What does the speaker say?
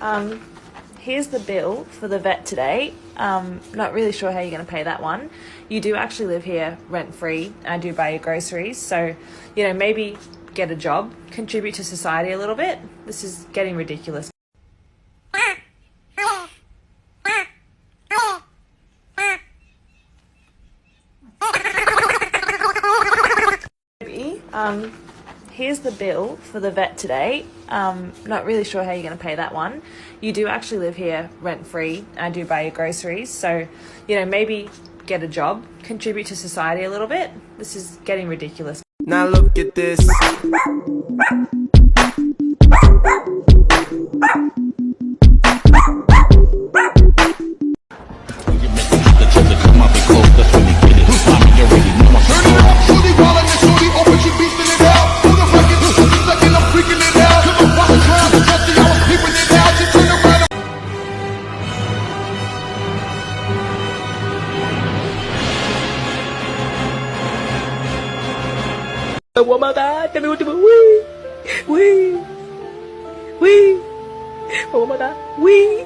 Pebby, here's the bill for the vet today. Not really sure how you're going to pay that one. You do actually live here rent-free. I do buy your groceries, so, maybe get a job, contribute to society a little bit. This is getting ridiculous. Pebby, here's the bill for the vet today. Not really sure how you're going to pay that one. You do actually live here rent-free. I do buy your groceries, so, maybe get a job, contribute to society a little bit. This is getting ridiculous. Now look at this. Oh my God, tell me what to do. Wee. Oh my God, wee.